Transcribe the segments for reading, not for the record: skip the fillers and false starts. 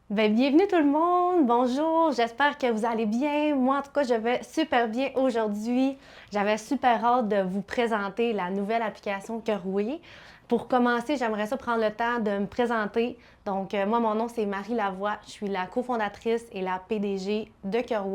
Bienvenue tout le monde, bonjour, j'espère que vous allez bien. Moi, en tout cas, je vais super bien aujourd'hui. J'avais super hâte de vous présenter la nouvelle application Cœur. Pour commencer, j'aimerais ça prendre le temps de me présenter. Donc, moi, mon nom, c'est Marie Lavoie. Je suis la cofondatrice et la PDG de Cœur.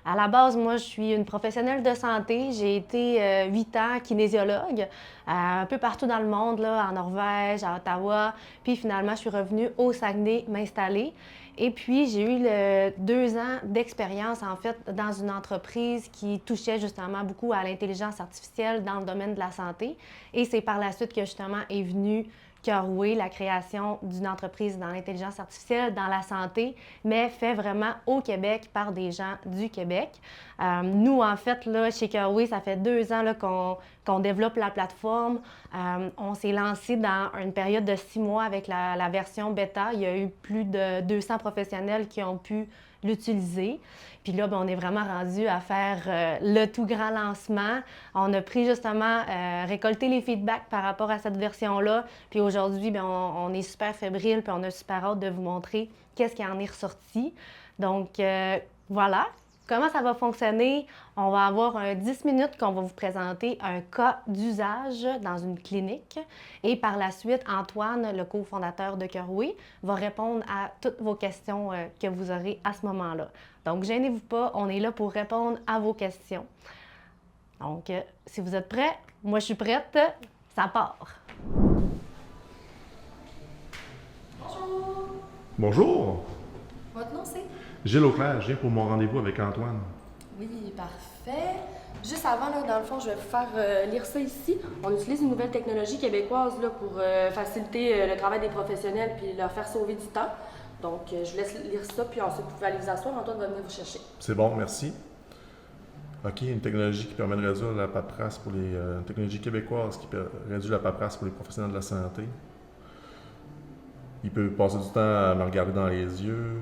À la base, moi, je suis une professionnelle de santé. J'ai été 8 ans kinésiologue, un peu partout dans le monde, là, en Norvège, à Ottawa. Puis finalement, je suis revenue au Saguenay m'installer. Et puis, j'ai eu 2 ans d'expérience, en fait, dans une entreprise qui touchait justement beaucoup à l'intelligence artificielle dans le domaine de la santé. Et c'est par la suite que justement est venu Cœur, la création d'une entreprise dans l'intelligence artificielle, dans la santé, mais fait vraiment au Québec par des gens du Québec. Nous, en fait, là, chez Cœur, ça fait 2 ans là, qu'on développe la plateforme. On s'est lancé dans une période de 6 mois avec la version bêta. Il y a eu plus de 200 professionnels qui ont pu l'utiliser. Puis là, on est vraiment rendu à faire le tout grand lancement. On a pris justement, récolté les feedbacks par rapport à cette version-là. Puis aujourd'hui, on est super fébrile, puis on a super hâte de vous montrer qu'est-ce qui en est ressorti. Donc, voilà. Comment ça va fonctionner? On va avoir 10 minutes qu'on va vous présenter un cas d'usage dans une clinique. Et par la suite, Antoine, le cofondateur de Cœur, va répondre à toutes vos questions que vous aurez à ce moment-là. Donc, gênez-vous pas, on est là pour répondre à vos questions. Donc, si vous êtes prêts, moi je suis prête, ça part. Bonjour! Bonjour, Votre nom c'est? Gilles Auclair, je viens pour mon rendez-vous avec Antoine. Oui, parfait. Juste avant, là, dans le fond, je vais vous faire lire ça ici. On utilise une nouvelle technologie québécoise là, pour faciliter le travail des professionnels puis leur faire sauver du temps. Donc, je vous laisse lire ça, puis ensuite, vous pouvez aller vous asseoir. Antoine va venir vous chercher. C'est bon, merci. OK, une technologie qui permet de réduire la paperasse pour les... une technologie québécoise qui réduit la paperasse pour les professionnels de la santé. Il peut passer du temps à me regarder dans les yeux.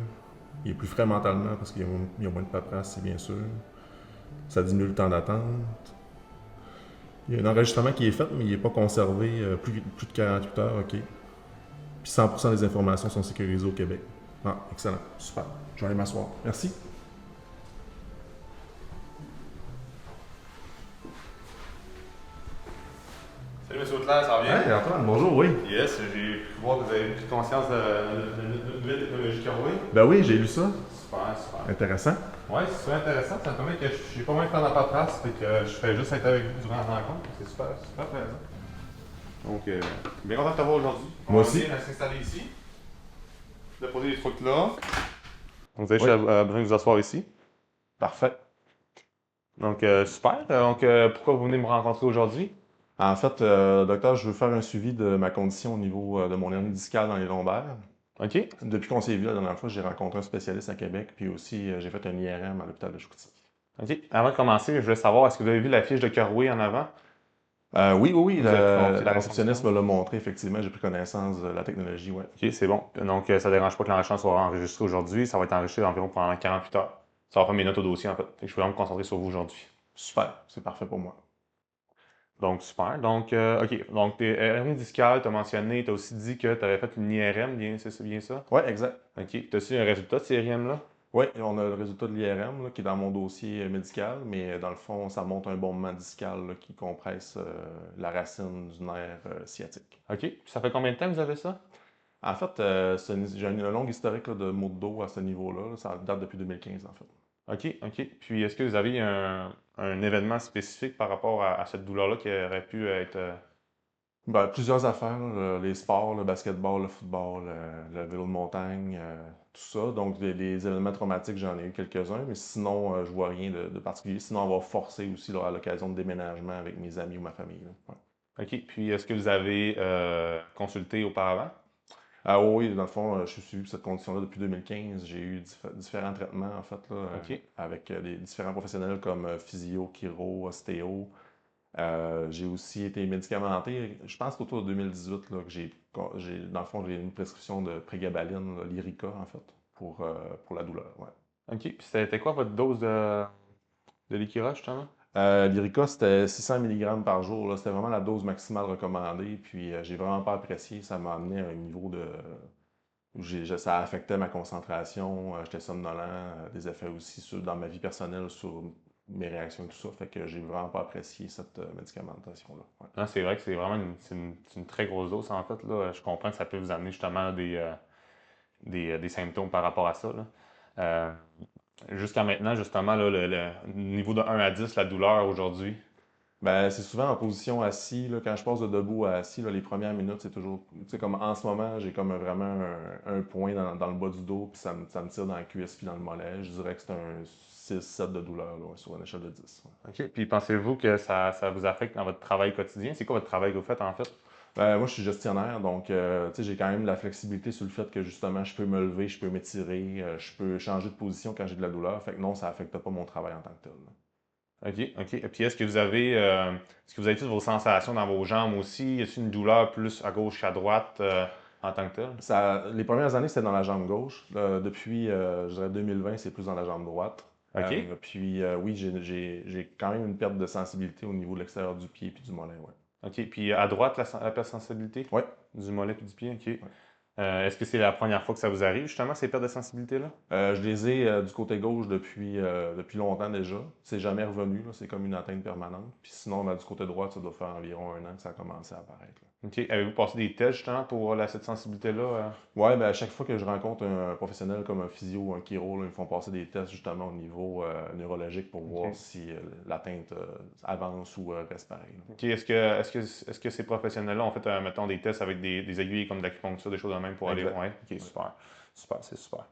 Il est plus frais mentalement parce qu'il y a moins de paperasse, c'est bien sûr. Ça diminue le temps d'attente. Il y a un enregistrement qui est fait, mais il n'est pas conservé plus de 48 heures, OK. Puis 100% des informations sont sécurisées au Québec. Ah, excellent, super. Je vais aller m'asseoir. Merci. Salut M. Auclair, ça va bien? Hey Antoine, bonjour, oui. Yes, j'ai pu voir que vous avez pris conscience de notre nouvelle technologie Carway. Ben oui, j'ai lu ça. Super, super. Intéressant. Ouais, c'est super intéressant. Ça me permet que j'ai pas moins de faire dans la paperasse et que je fais juste être avec vous durant la rencontre. C'est super, super plaisant. Donc, bien content de te voir aujourd'hui. Moi aussi. On va s'installer ici. De poser les trucs là. Donc, vous avez Oui. juste besoin de vous asseoir ici. Parfait. Donc, super. Donc, pourquoi vous venez me rencontrer aujourd'hui? En fait, docteur, je veux faire un suivi de ma condition au niveau de mon hernie discale dans les lombaires. OK. Depuis qu'on s'est vu la dernière fois, j'ai rencontré un spécialiste à Québec, puis aussi j'ai fait un IRM à l'hôpital de Chicoutimi. OK. Avant de commencer, je voulais savoir, est-ce que vous avez vu la fiche de Carway en avant? Oui, Vous avez compris la la réceptionniste fonction? me l'a montré, effectivement, j'ai pris connaissance de la technologie, ouais. OK, c'est bon. Donc, ça ne dérange pas que l'enregistrement soit enregistré aujourd'hui. Ça va être enregistré environ pendant 48 heures. Ça va faire mes notes au dossier, en fait. Fait que je vais vraiment me concentrer sur vous aujourd'hui. Super, c'est parfait pour moi. Donc, super. Donc, OK. Donc, tes hernies discales, tu as mentionné, tu as aussi dit que tu avais fait une IRM, bien, c'est bien ça? Ouais, exact. OK. Tu as-tu un résultat de ces IRM-là? Oui, on a le résultat de l'IRM qui est dans mon dossier médical, mais dans le fond, ça montre un bombement discal là, qui compresse la racine du nerf sciatique. OK. Puis ça fait combien de temps que vous avez ça? En fait, j'ai un long historique là, de maux de dos à ce niveau-là. Ça date depuis 2015, en fait. OK, OK. Puis, est-ce que vous avez un événement spécifique par rapport à cette douleur-là qui aurait pu être. Ben, plusieurs affaires, là, les sports, le basketball, le football, le vélo de montagne, tout ça. Donc, des événements traumatiques, j'en ai eu quelques-uns, mais sinon, je vois rien de particulier. Sinon, on va forcer aussi là, à l'occasion de déménagement avec mes amis ou ma famille, là. Ouais. OK. Puis, est-ce que vous avez consulté auparavant? Ah oui, dans le fond, je suis suivi pour cette condition-là depuis 2015. J'ai eu différents traitements, en fait, là, OK. avec des différents professionnels comme physio, chiro, ostéo. J'ai aussi été médicamenté. Je pense qu'autour de 2018, là, que dans le fond, j'ai une prescription de prégabalin, là, Lyrica, en fait, pour la douleur. Ouais. OK. Puis, c'était quoi votre dose de Liquira, justement? Lyrica, c'était 600 mg par jour, là. C'était vraiment la dose maximale recommandée. Puis, j'ai vraiment pas apprécié. Ça m'a amené à un niveau de Ça affectait ma concentration, j'étais somnolent, des effets aussi dans ma vie personnelle, sur mes réactions et tout ça. Fait que j'ai vraiment pas apprécié cette médicamentation-là. Ouais. Non, c'est vrai que c'est vraiment c'est une très grosse dose, en fait. Là. Je comprends que ça peut vous amener justement des symptômes par rapport à ça. Là. Euh, Jusqu'à maintenant, justement, là, le niveau de 1 à 10, la douleur aujourd'hui. Ben, c'est souvent en position assis, là, quand je passe de debout à assis, là, les premières minutes, c'est toujours, tu sais, comme en ce moment, j'ai comme vraiment un point dans le bas du dos, puis ça me tire dans la cuisse puis dans le mollet. Je dirais que c'est un 6-7 de douleur, là, ouais, sur une échelle de 10. Ouais. OK. Puis pensez-vous que ça vous affecte dans votre travail quotidien? C'est quoi votre travail que vous faites, en fait? Moi, je suis gestionnaire, donc tu sais, j'ai quand même de la flexibilité sur le fait que justement, je peux me lever, je peux m'étirer, je peux changer de position quand j'ai de la douleur. Fait que non, ça affecte pas mon travail en tant que tel, là. OK, OK. Et puis est-ce que vous avez toutes vos sensations dans vos jambes aussi? Y a-t-il une douleur plus à gauche qu'à droite en tant que telle? Les premières années, c'était dans la jambe gauche. Depuis, je dirais 2020, c'est plus dans la jambe droite. OK. Oui, j'ai quand même une perte de sensibilité au niveau de l'extérieur du pied puis du mollet, ouais. OK. Puis à droite, la perte de sensibilité? Ouais, Du mollet puis du pied? OK. ouais. Est-ce que c'est la première fois que ça vous arrive, justement, ces pertes de sensibilité-là? Je les ai du côté gauche depuis longtemps déjà. C'est jamais revenu, là. C'est comme une atteinte permanente. Puis sinon, ben, du côté droit, ça doit faire environ 1 an que ça a commencé à apparaître, là. OK. Avez-vous passé des tests, justement, pour cette sensibilité-là? Ouais, ben à chaque fois que je rencontre un professionnel comme un physio ou un chiro, là, ils me font passer des tests justement au niveau neurologique pour voir OK. si l'atteinte avance ou reste pareil, là. OK. Est-ce que ces professionnels-là ont fait, mettons, des tests avec des aiguilles comme de l'acupuncture, des choses de même pour aller. Exact. Ouais. OK, Ouais. super. Super, c'est super.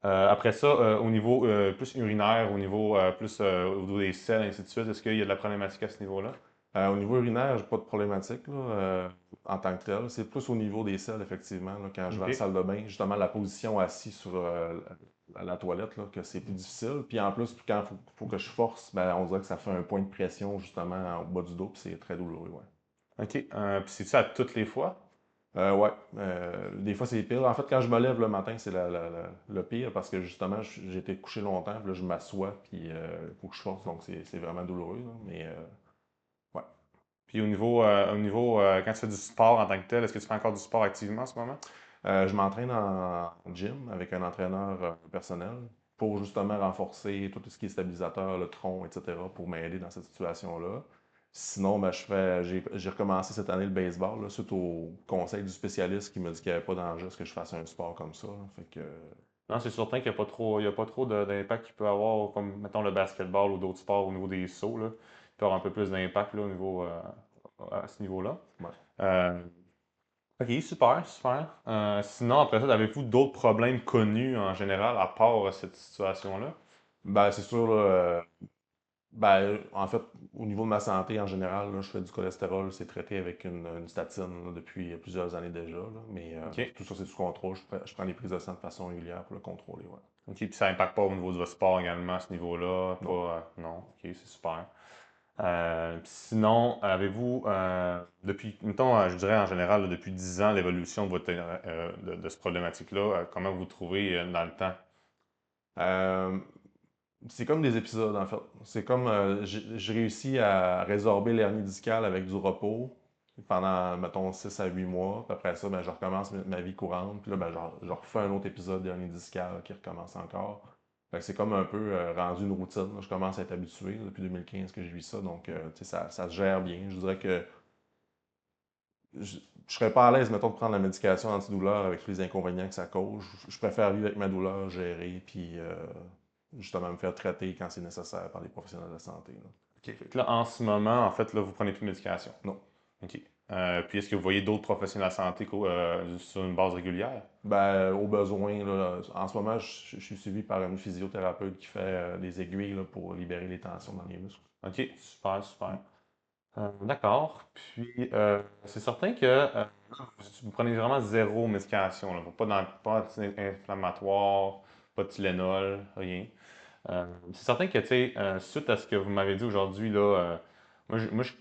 Après ça, au niveau plus urinaire, au niveau au niveau des selles, ainsi de suite, est-ce qu'il y a de la problématique à ce niveau-là? Au niveau urinaire, j'ai pas de problématique là, en tant que tel. C'est plus au niveau des selles, effectivement, là, quand je vais à la OK. salle de bain, justement la position assise sur la toilette, là, que c'est plus difficile. Puis en plus, quand faut que je force, ben, on dirait que ça fait un point de pression justement au bas du dos, puis c'est très douloureux, ouais. OK. Puis c'est ça à toutes les fois? Ouais, des fois c'est pire. En fait, quand je me lève le matin, c'est le pire parce que justement, j'ai été couché longtemps, puis là je m'assois, puis il faut que je force, donc c'est vraiment douloureux, là, mais ouais. Puis au niveau quand tu fais du sport en tant que tel, est-ce que tu fais encore du sport activement en ce moment? Je m'entraîne en gym avec un entraîneur personnel pour justement renforcer tout ce qui est stabilisateur, le tronc, etc., pour m'aider dans cette situation-là. Sinon, ben, j'ai recommencé cette année le baseball, là, suite au conseil du spécialiste qui m'a dit qu'il n'y avait pas d'enjeu à ce que je fasse un sport comme ça, là. Fait que, Non, c'est certain qu'il n'y a pas trop, il y a pas trop d'impact qu'il peut avoir, comme mettons le basketball ou d'autres sports au niveau des sauts, là. Il peut avoir un peu plus d'impact là, au niveau, à ce niveau-là. ouais. Euh, OK, super, super. Sinon, après ça, avez-vous d'autres problèmes connus en général à part cette situation-là? Ben, c'est sûr, là, ben, en fait, au niveau de ma santé en général, là, je fais du cholestérol, c'est traité avec une statine là, depuis plusieurs années déjà, là, mais OK. tout ça, c'est sous contrôle. Je prends les prises de sang de façon régulière pour le contrôler, ouais. OK, puis ça n'impacte pas au niveau de votre sport également à ce niveau-là? Non. Pas, non, OK, c'est super. Sinon, avez-vous, depuis, mettons, je dirais en général, là, depuis 10 ans, l'évolution de, de cette problématique-là, comment vous trouvez dans le temps? Euh, c'est comme des épisodes, en fait. C'est comme, j'ai réussi à résorber l'hernie discale avec du repos pendant, mettons, 6 à 8 mois. Puis après ça, ben, je recommence ma vie courante. Puis là, ben, je refais un autre épisode d'hernie discale qui recommence encore. Fait que c'est comme un peu rendu une routine, là. Je commence à être habitué là, depuis 2015 que je vis ça. Donc, tu sais, ça se gère bien. Je dirais que je serais pas à l'aise, mettons, de prendre la médication antidouleur avec tous les inconvénients que ça cause. Je préfère vivre avec ma douleur, gérer, puis justement me faire traiter quand c'est nécessaire par des professionnels de la santé, là. OK. Fait que là, en ce moment, en fait, là, vous prenez plus de médication. Non. OK. Puis est-ce que vous voyez d'autres professionnels de la santé sur une base régulière? Ben, au besoin, là, en ce moment, je suis suivi par une physiothérapeute qui fait des aiguilles là, pour libérer les tensions dans les muscles. OK, super, super. D'accord. Puis, c'est certain que vous prenez vraiment zéro médication, là. Pas d'anti-inflammatoire, pas de Tylenol, rien. C'est certain que, tu sais, suite à ce que vous m'avez dit aujourd'hui, là, moi, je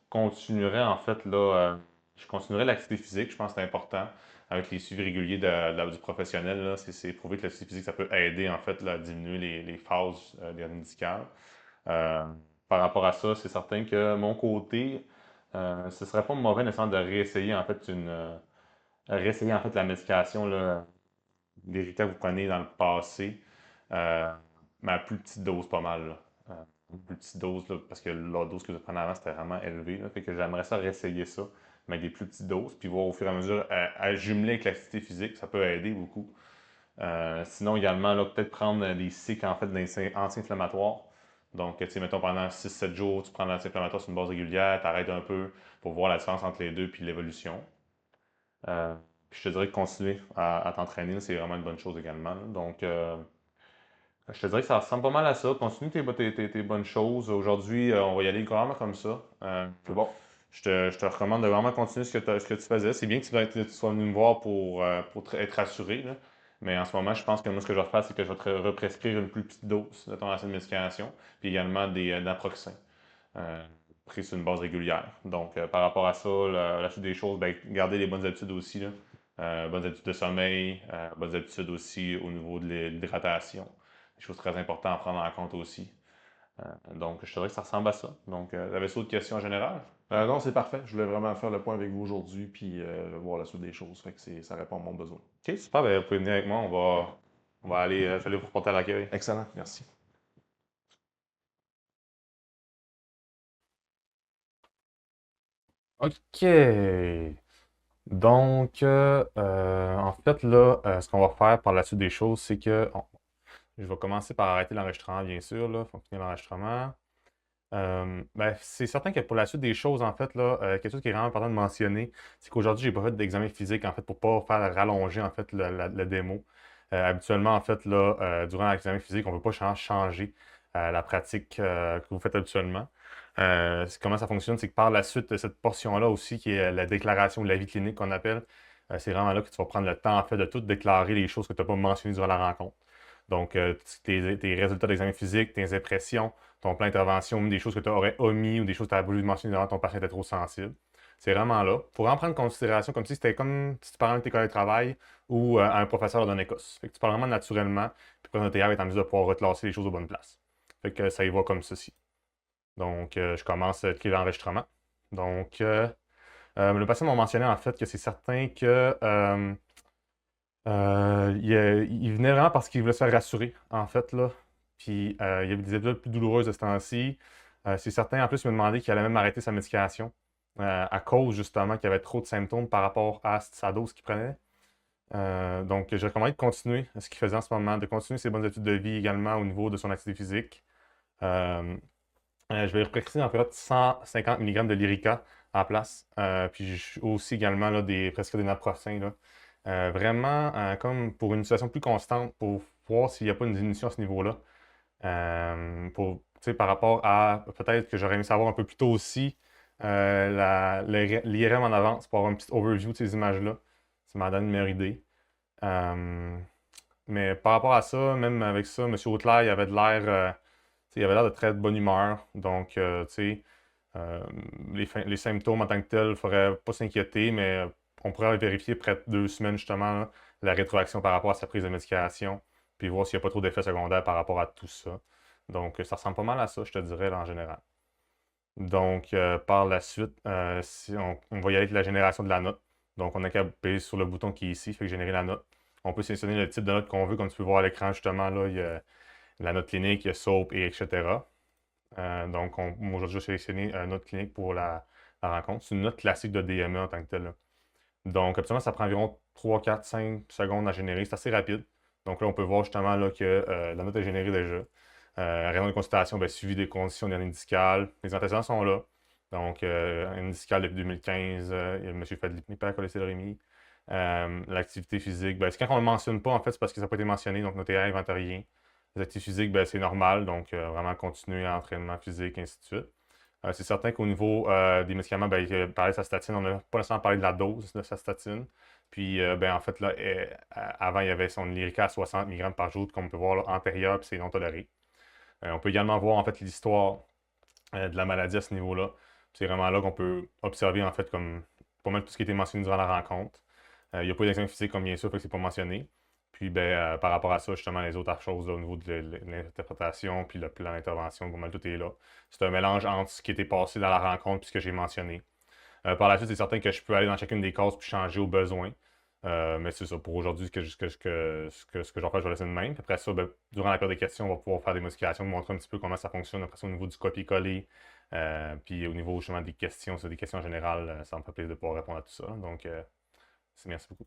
continuerai, en fait, là, je continuerai l'activité physique. Je pense que c'est important, avec les suivis réguliers du professionnel, là. C'est prouvé que l'activité physique, ça peut aider, en fait, là, à diminuer les phases des médicales. Euh, Par rapport à ça, c'est certain que mon côté, ce serait pas mauvais nécessairement de réessayer en fait réessayer en fait la médication là, Lyrica que vous prenez dans le passé, mais à plus petite dose, pas mal, là. Une plus petite dose, là, parce que la dose que vous prenez avant, c'était vraiment élevé. Là. Fait que j'aimerais ça réessayer ça, mais avec des plus petites doses, puis voir au fur et à mesure à jumeler avec l'activité physique, ça peut aider beaucoup. Sinon, également, là, peut-être prendre des cycles en fait, anti-inflammatoires. Donc, tu sais, mettons, pendant 6-7 jours, tu prends l'anti-inflammatoire sur une base régulière, tu arrêtes un peu pour voir la différence entre les deux puis l'évolution. Puis je te dirais que continuer à t'entraîner, c'est vraiment une bonne chose également. Là. Donc, je te dirais que ça ressemble pas mal à ça. Continue tes bonnes choses. Aujourd'hui, on va y aller vraiment comme ça. C'est bon. Je te recommande de vraiment continuer ce que tu faisais. C'est bien que tu sois venu me voir pour être rassuré, là. Mais en ce moment, je pense que moi, ce que je vais faire, c'est que je vais te represcrire une plus petite dose de ton ancienne médication, puis également des naproxen, euh, pris sur une base régulière. Donc, par rapport à ça, la suite des choses, ben, garder les bonnes habitudes aussi, là. Bonnes habitudes de sommeil, bonnes habitudes aussi au niveau de l'hydratation. Des choses très importantes à prendre en compte aussi. Donc, je te dirais que ça ressemble à ça. Donc, avais-tu d'autres questions en général? Non, c'est parfait. Je voulais vraiment faire le point avec vous aujourd'hui, puis voir la suite des choses. Fait que ça répond à mon besoin. Ok, super. Ben, vous pouvez venir avec moi. On va aller, je vais aller vous reporter à l'accueil. Excellent, merci. OK. Donc, en fait, là, ce qu'on va faire par la suite des choses, c'est que je vais commencer par arrêter l'enregistrement, bien sûr, là. Faut finir l'enregistrement. Ben, c'est certain que pour la suite des choses, en fait, là, quelque chose qui est vraiment important de mentionner, c'est qu'aujourd'hui, j'ai pas fait d'examen physique, en fait, pour pas faire rallonger, en fait, le démo. Habituellement, en fait, là, durant l'examen physique, on ne peut pas changer la pratique que vous faites habituellement. Comment ça fonctionne, c'est que par la suite de cette portion-là aussi, qui est la déclaration de l'avis clinique qu'on appelle, c'est vraiment là que tu vas prendre le temps, en fait, de tout déclarer les choses que tu n'as pas mentionnées durant la rencontre. Donc, tes résultats d'examen physique, tes impressions, ton plan d'intervention, même des choses que tu aurais omis ou des choses que tu as voulu mentionner devant ton patient était trop sensible. C'est vraiment là. Pour en prendre considération, comme si c'était comme si tu parlais avec tes collègues de travail ou à un professeur d'un écosse. Fait que tu parles vraiment naturellement, puis quand notre va être en mesure de pouvoir reclasser les choses aux bonnes places. Fait que ça y va comme ceci. Donc, je commence à cliquer l'enregistrement. Donc, le patient m'a mentionné en fait que c'est certain que il venait vraiment parce qu'il voulait se faire rassurer, en fait, là. Puis, il y avait des épisodes plus douloureuses de ce temps-ci. C'est certain, en plus, il m'a demandé qu'il allait même arrêter sa médication à cause, justement, qu'il y avait trop de symptômes par rapport à sa dose qu'il prenait. Donc, je recommande de continuer ce qu'il faisait en ce moment, de continuer ses bonnes habitudes de vie également au niveau de son activité physique. Je vais prescrire en fait 150 mg de Lyrica à la place. Puis aussi également là, prescrire des naproxen. Là. Vraiment, comme pour une situation plus constante, pour voir s'il n'y a pas une diminution à ce niveau-là. Par rapport à peut-être que j'aurais aimé savoir un peu plus tôt aussi l'IRM en avance pour avoir une petite overview de ces images-là. Ça m'a donné une meilleure idée. Mais par rapport à ça, même avec ça, M. Auclair, il avait de l'air. Il avait l'air de très bonne humeur. Donc, tu sais, les symptômes en tant que tels, il ne faudrait pas s'inquiéter, mais on pourrait vérifier près de 2 semaines, justement, là, la rétroaction par rapport à sa prise de médication, puis voir s'il n'y a pas trop d'effets secondaires par rapport à tout ça. Donc, ça ressemble pas mal à ça, je te dirais, là, en général. Donc, par la suite, on va y aller avec la génération de la note. Donc, on a qu'à appuyer sur le bouton qui est ici, fait que générer la note. On peut sélectionner le type de note qu'on veut, comme tu peux voir à l'écran, justement, là, il y a la note clinique, il y a SOAP, et etc. Donc, moi, aujourd'hui, je vais sélectionner une note clinique pour la rencontre. C'est une note classique de DME en tant que telle. Là. Donc, absolument, ça prend environ 3, 4, 5 secondes à générer. C'est assez rapide. Donc là, on peut voir justement là, que la note est générée déjà. Raison de consultation, ben, suivi des conditions d'hernie discale. Les antécédents sont là. Donc, hernie discale depuis 2015, il y a M. Fadli, hypercholestérolémie. L'activité physique, ben, c'est quand on ne le mentionne pas, en fait, c'est parce que ça n'a pas été mentionné, donc notre TR invente rien. Les activités physiques, ben, c'est normal, donc vraiment continuer à l'entraînement physique, ainsi de suite. C'est certain qu'au niveau des médicaments, ben, il parlait de sa statine, on n'a pas nécessairement parlé de la dose de sa statine. Puis, ben, en fait, là, avant, il y avait son Lyrica à 60 mg par jour, comme on peut voir là, antérieur, puis c'est non toléré. On peut également voir, en fait, l'histoire de la maladie à ce niveau-là. C'est vraiment là qu'on peut observer, en fait, comme pas mal tout ce qui a été mentionné durant la rencontre. Il n'y a pas d'examen physique, comme bien sûr, fait que c'est pas mentionné. Puis, ben, par rapport à ça, justement, les autres choses là, au niveau de l'interprétation, puis le plan d'intervention, pas mal tout est là. C'est un mélange entre ce qui était passé dans la rencontre et ce que j'ai mentionné. Par la suite, c'est certain que je peux aller dans chacune des cases puis changer au besoin. Mais c'est ça, pour aujourd'hui, ce que j'en fais, je vais laisser de même. Puis après ça, ben, durant la période des questions, on va pouvoir faire des modifications, montrer un petit peu comment ça fonctionne. Après ça, au niveau du copier-coller, puis au niveau justement des questions, c'est des questions générales, ça me fait plaisir de pouvoir répondre à tout ça. Donc, c'est merci beaucoup.